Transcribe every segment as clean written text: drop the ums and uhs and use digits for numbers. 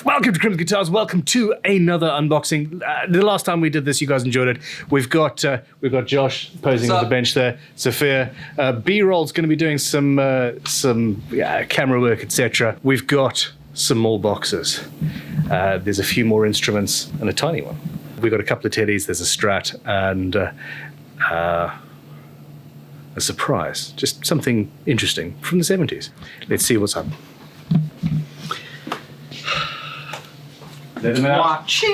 Welcome to Crimson Guitars. Welcome to another unboxing. The last time we did this, you guys enjoyed it. We've got Josh posing on the bench there. Sophia. B-roll's going to be doing some camera work, etc. We've got some more boxes. There's a few more instruments and a tiny one. We've got a couple of teddies. There's a Strat and a surprise. Just something interesting from the 70s. Let's see what's up. Watching.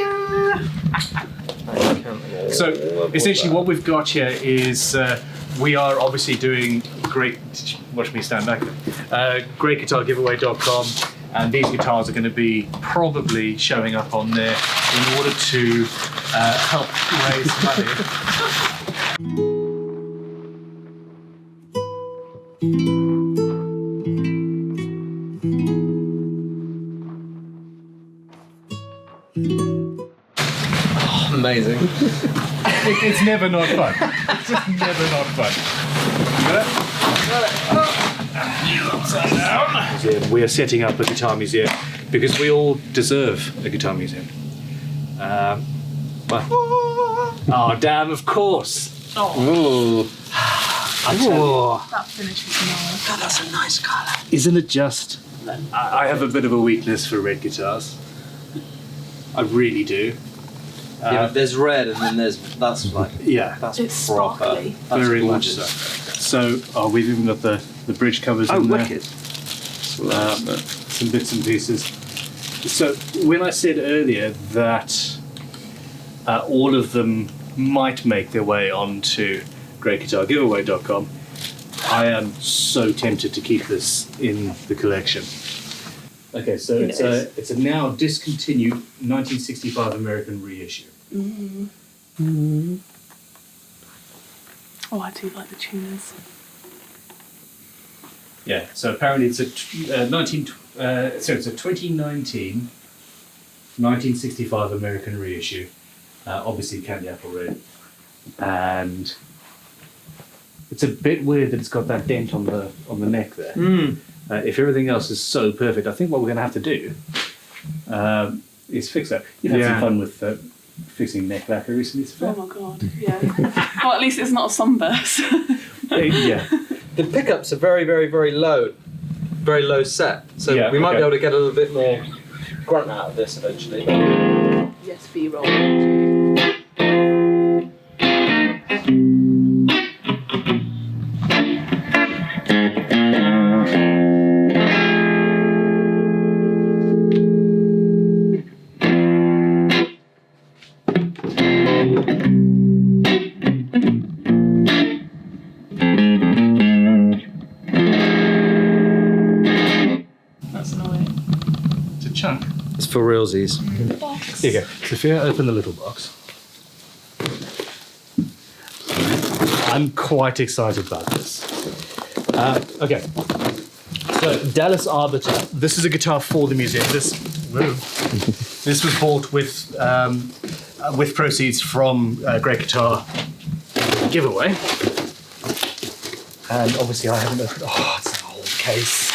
So essentially what we've got here is we are obviously doing watch me stand back there, greatguitargiveaway.com, and these guitars are going to be probably showing up on there in order to help raise money. Amazing. It's never not fun. It's just never not fun. You got it? Upside down. We are setting up a guitar museum because we all deserve a guitar museum. Oh, damn, of course. Oh. That finish is nice. God, that's a nice colour. Isn't it just? I have a bit of a weakness for red guitars. I really do. Yeah, but there's red and then that's like, yeah, that's it's proper. sparkly. That's very much so. So, we've even got the bridge covers in there. Wicked. Some bits and pieces. So, when I said earlier that all of them might make their way onto greatguitargiveaway.com, I am so tempted to keep this in the collection. Okay, so it's a now discontinued 1965 American reissue. Mm. Mm. Oh, I do like the tuners. Yeah, so apparently it's a 2019 1965 American reissue. Obviously candy apple red, and it's a bit weird that it's got that dent on the neck there. Mm. If everything else is so perfect, I think what we're going to have to do is fix that. You've had some fun with fixing neck lacquer recently, Sophia? Oh my god, yeah. Well, at least it's not a sunburst. Yeah. The pickups are very, very, very low. Very low set. So we might be able to get a little bit more grunt out of this eventually. Yes, B-roll. Chunk. It's for realsies. Box. Here you go. Sophia, open the little box. I'm quite excited about this. Okay. So, Dallas Arbiter. This is a guitar for the museum. This was bought with proceeds from Great Guitar Giveaway. And obviously I haven't opened. Oh, it's an old case.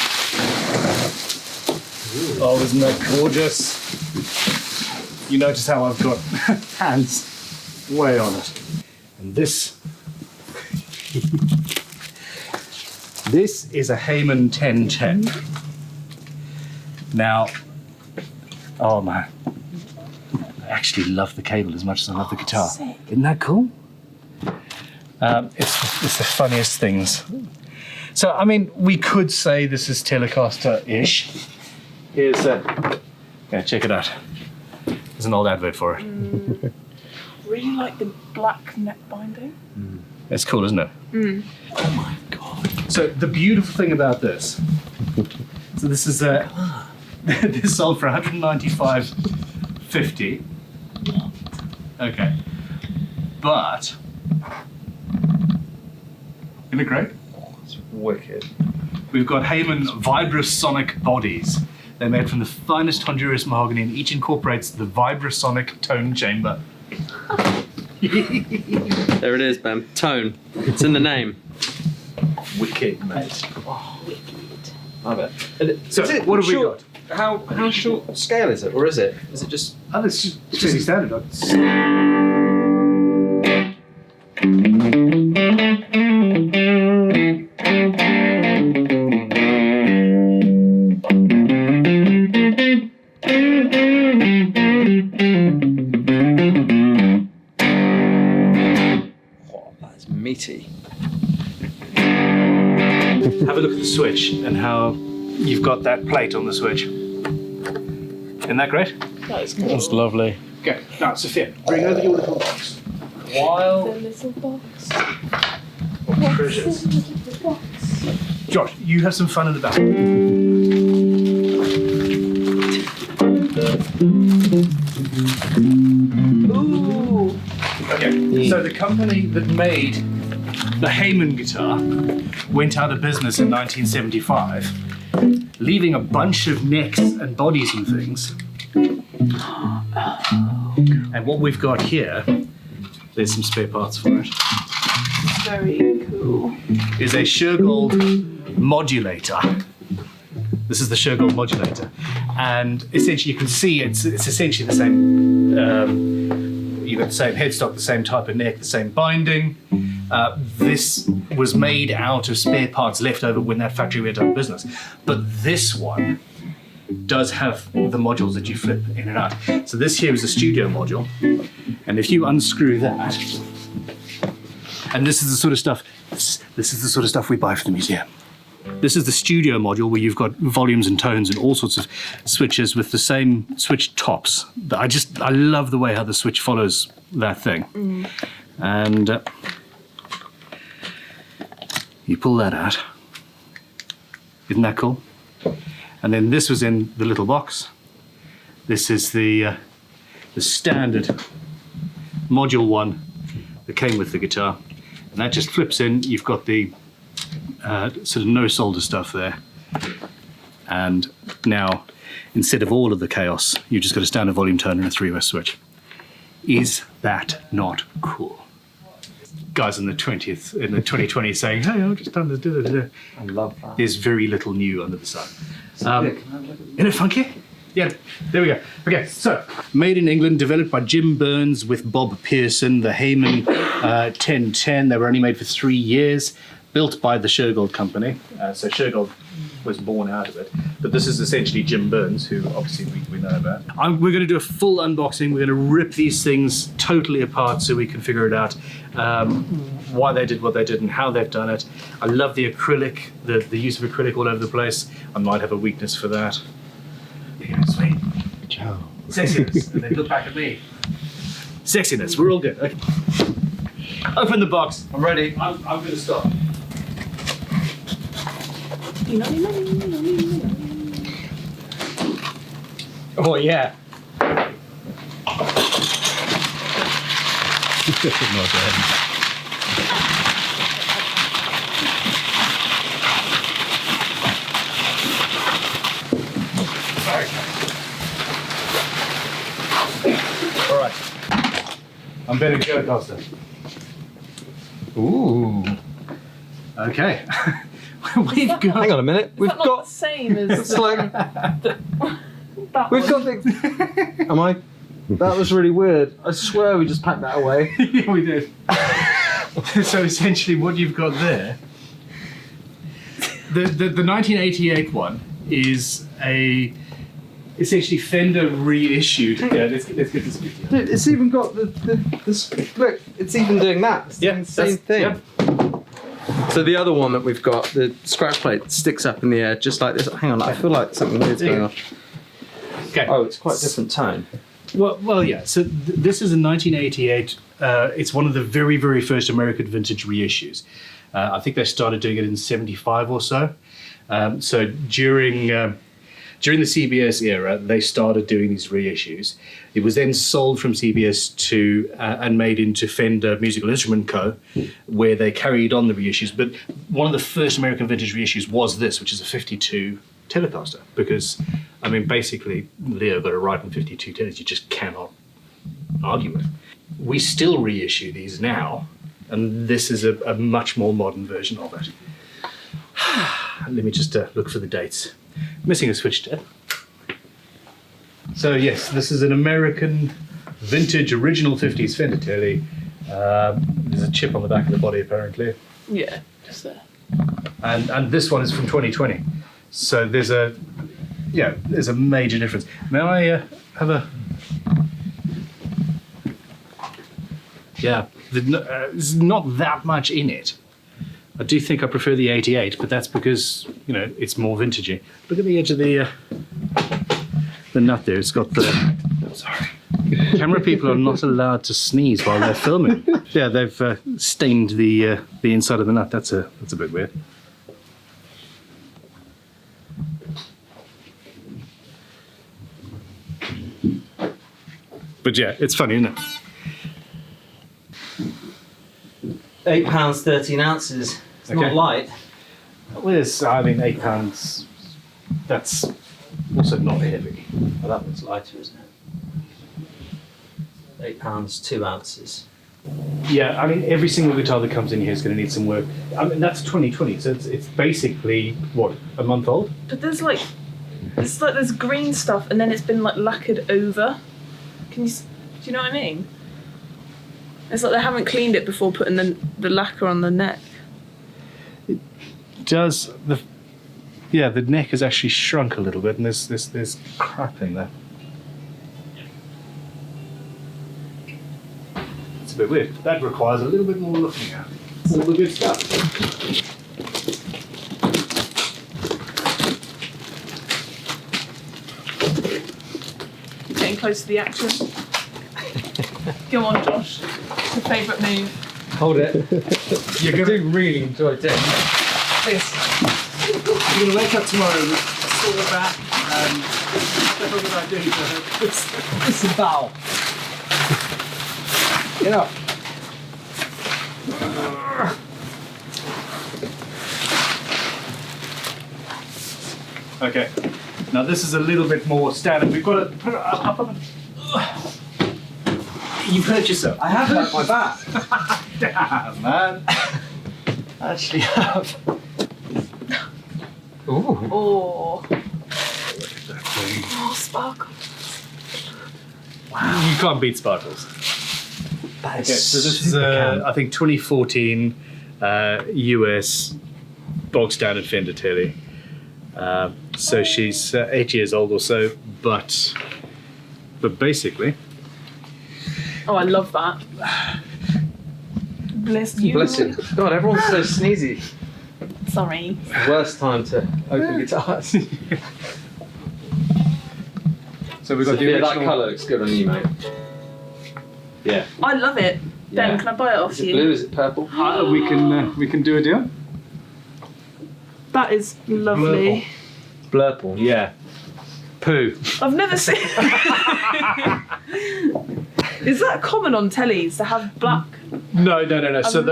Oh, isn't that gorgeous? You notice how I've got hands way on it. And this is a Hayman 1010. Now, oh man, I actually love the cable as much as I love the guitar. Sick. Isn't that cool? It's the funniest things. So, I mean, we could say this is Telecaster-ish. Here's yeah, check it out. There's an old advert for it. Really like the black neck binding. It's cool, isn't it? Oh my god. So the beautiful thing about this, so this is this sold for $195.50. Okay. But isn't it great? It's wicked. We've got Hayman Vibrasonic bodies. They're made from the finest Honduras mahogany and each incorporates the Vibrasonic tone chamber. There it is, Ben. Tone. It's in the name. Wicked, mate. Oh, wicked. Love it. So, what have we got? how short scale is it, or is it just? Oh, it's just pretty standard. Oh, that's meaty. Have a look at the switch and how you've got that plate on the switch. Isn't that great? That is cool. That's lovely. Okay, now Sophia, bring over your little box. The little box. Treasures. The little box. Josh, you have some fun in the back. Ooh. Okay, so the company that made the Hayman guitar went out of business in 1975, leaving a bunch of necks and bodies and things. And what we've got here, there's some spare parts for it, Very cool. is a Shergold modulator. This is the Shergold modulator. And essentially you can see it's essentially the same, you've got the same headstock, the same type of neck, the same binding. This was made out of spare parts left over when that factory went out of business. But this one does have the modules that you flip in and out. So this here is a studio module. And if you unscrew that, and this is the sort of stuff, this is the sort of stuff we buy for the museum. This is the studio module where you've got volumes and tones and all sorts of switches with the same switch tops. I love the way how the switch follows that thing. And you pull that out. Isn't that cool? And then this was in the little box. This is the standard module one that came with the guitar. And that just flips in. You've got the sort of no solder stuff there. And now, instead of all of the chaos, you've just got a standard volume tone and a 3-way switch. Is that not cool? Guys in the 2020s saying, hey, I've just done this. I love that. There's very little new under the sun. Isn't it funky? Yeah, there we go. Okay, so made in England, developed by Jim Burns with Bob Pearson, the Hayman 1010. They were only made for 3 years, built by the Shergold company. So Shergold was born out of it. But this is essentially Jim Burns, who obviously we know about. We're going to do a full unboxing. We're going to rip these things totally apart so we can figure it out, why they did what they did and how they've done it. I love the acrylic, the use of acrylic all over the place. I might have a weakness for that. Yeah, sweet. Joe. Sexiness. And then look back at me. Sexiness. We're all good. Okay. Open the box. I'm ready. I'm going to stop. Oh yeah. All right. I'm better Telecaster. Ooh. Okay. We've got. Hang on a minute. We've Not got. the same as It's like that we've one. got the. Am I? That was really weird. I swear we just packed that away. Yeah, we did. So essentially, what you've got there, the 1988 one is a essentially Fender reissued. Yeah, let's get this video. Dude, it's even got the look. It's even doing that. It's doing the same thing. Yeah. So the other one that we've got, the scratch plate sticks up in the air just like this. Hang on, I feel like something weird's going on. Okay. Oh, it's quite a different tone. Well, yeah. So this is a 1988. It's one of the very, very first American vintage reissues. I think they started doing it in '75 or so. So during the CBS era, they started doing these reissues. It was then sold from CBS to and made into Fender Musical Instrument Co., where they carried on the reissues. But one of the first American vintage reissues was this, which is a '52 Telecaster, because I mean, basically, Leo got it right in '52 Teles. You just cannot argue it. We still reissue these now, and this is a much more modern version of it. Let me just look for the dates. Missing a switch tab. So yes, this is an American vintage original 50s Fender Tele. There's a chip on the back of the body apparently. Yeah, just there. And this one is from 2020. So there's a major difference. May I have a... Yeah, there's not that much in it. I do think I prefer the 88, but that's because, you know, it's more vintagey. Look at the edge of the nut there. It's got the... Sorry. Camera people are not allowed to sneeze while they're filming. Yeah, they've stained the inside of the nut. That's a bit weird. But yeah, it's funny, isn't it? £8, 13 ounces. It's Okay. not light. Well, it's, I mean, £8. That's also not heavy. Well, that one's lighter, isn't it? £8, 2 ounces. Yeah, I mean, every single guitar that comes in here is going to need some work. I mean, that's 2020, so it's basically, what, a month old? But there's like, it's like there's green stuff and then it's been like lacquered over. Do you know what I mean? It's like they haven't cleaned it before putting the lacquer on the neck. Does the neck has actually shrunk a little bit, and there's crap in there. It's a bit weird. That requires a little bit more looking at. All the good stuff. Getting close to the action. Go on, Josh. Your favourite move. Hold it. I do really enjoy doing this. You're going to wake up tomorrow with a sore back, and what the hell did I do to her? It's a bow. Get up. Okay. Now this is a little bit more standard. We've got to put it up on the... You've hurt yourself. I have hurt my back. Damn, man. I actually have. Ooh. Oh. Oh, sparkle. Wow. You can't beat sparkles. That is Okay, so this is, super I think, 2014 US bog standard Fender Tele. So she's 8 years old or so, but basically... Oh, I love that. Bless you. Bless you. God, everyone's so sneezy. Sorry. It's the worst time to open guitars. So we've got the Yeah, original... that colour looks good on you, mate. Yeah. I love it. Ben, Yeah. can I buy it off Is it you? blue? Is it purple? we can do a deal. That is lovely. Blurple, yeah. Poo. I've never seen. Is that common on tellies to have black? No. So I've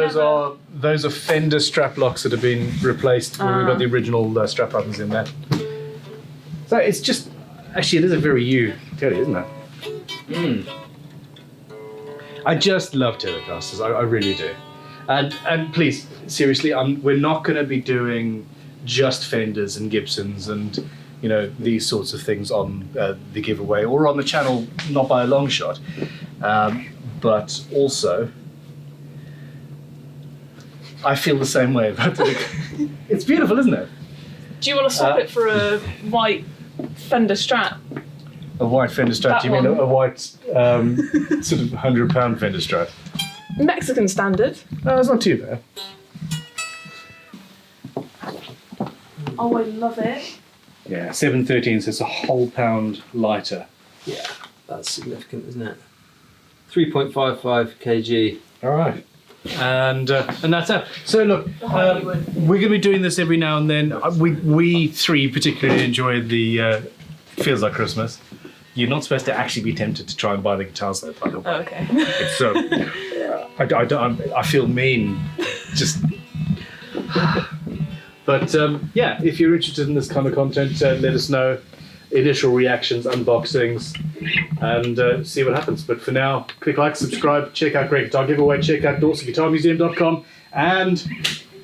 those are Fender strap locks that have been replaced. Where we've got the original strap buttons in there. So it's just actually it is a very you Tele, isn't it? Mm. I just love Telecasters. I really do. And please, seriously, we're not going to be doing just Fenders and Gibsons and these sorts of things on the giveaway or on the channel, not by a long shot. But also, I feel the same way about it. It's beautiful, isn't it? Do you want to swap it for a white Fender Strat? A white Fender Strat. That Do you mean one. a white sort of £100 Fender Strat? Mexican standard. No, it's not too bad. Oh, I love it. Yeah, 713, so it's a whole pound lighter. Yeah, that's significant, isn't it? 3.55 kg. All right. And that's it. So look, we're going to be doing this every now and then. We three particularly enjoy the Feels Like Christmas. You're not supposed to actually be tempted to try and buy the guitars though, by the way. Oh, okay. It's I feel mean. Just. But yeah, if you're interested in this kind of content, let us know. Initial reactions, unboxings, and see what happens. But for now, click like, subscribe, check out Great Guitar Giveaway, check out DorsetGuitarMuseum.com, and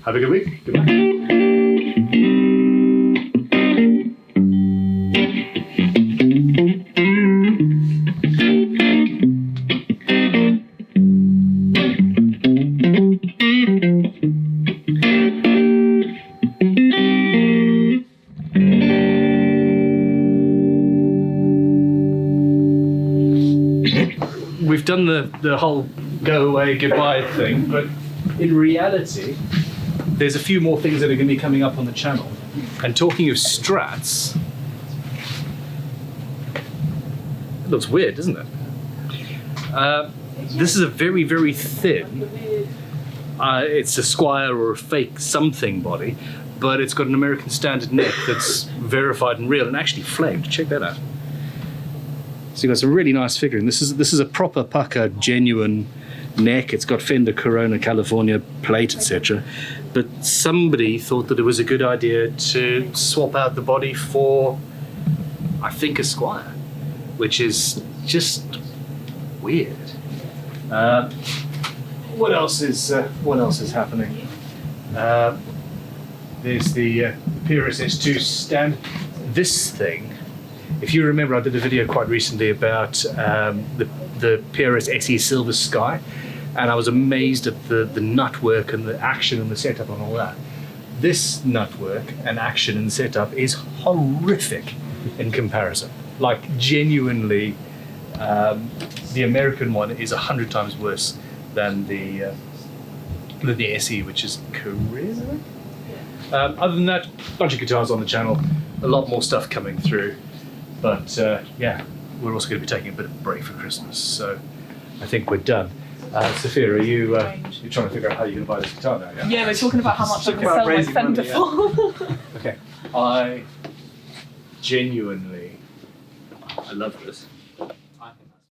have a good week. Goodbye. we've done the whole go away, goodbye thing, but in reality, there's a few more things that are going to be coming up on the channel. And talking of Strats, it looks weird, doesn't it? This is a very, very thin, it's a Squire or a fake something body, but it's got an American Standard neck that's verified and real and actually flamed. Check that out. So you've got some really nice figuring. This is a proper pucker, genuine neck. It's got Fender Corona California plate, etc. But somebody thought that it was a good idea to swap out the body for, I think, a Squire, which is just weird. What else is happening? There's the PRS S2 stand. This thing, if you remember, I did a video quite recently about the PRS SE Silver Sky, and I was amazed at the nut work and the action and the setup and all that. This nut work and action and setup is horrific in comparison. Like, genuinely, the American one is 100 times worse than the SE, which is Korean, I think. Other than that, a bunch of guitars on the channel, a lot more stuff coming through. But yeah, we're also going to be taking a bit of a break for Christmas, so I think we're done. Sophia, are you you're trying to figure out how you're going to buy this guitar now? Yeah, yeah, we're talking about how much I'm going to sell my Fender for. Okay, I genuinely, I love this.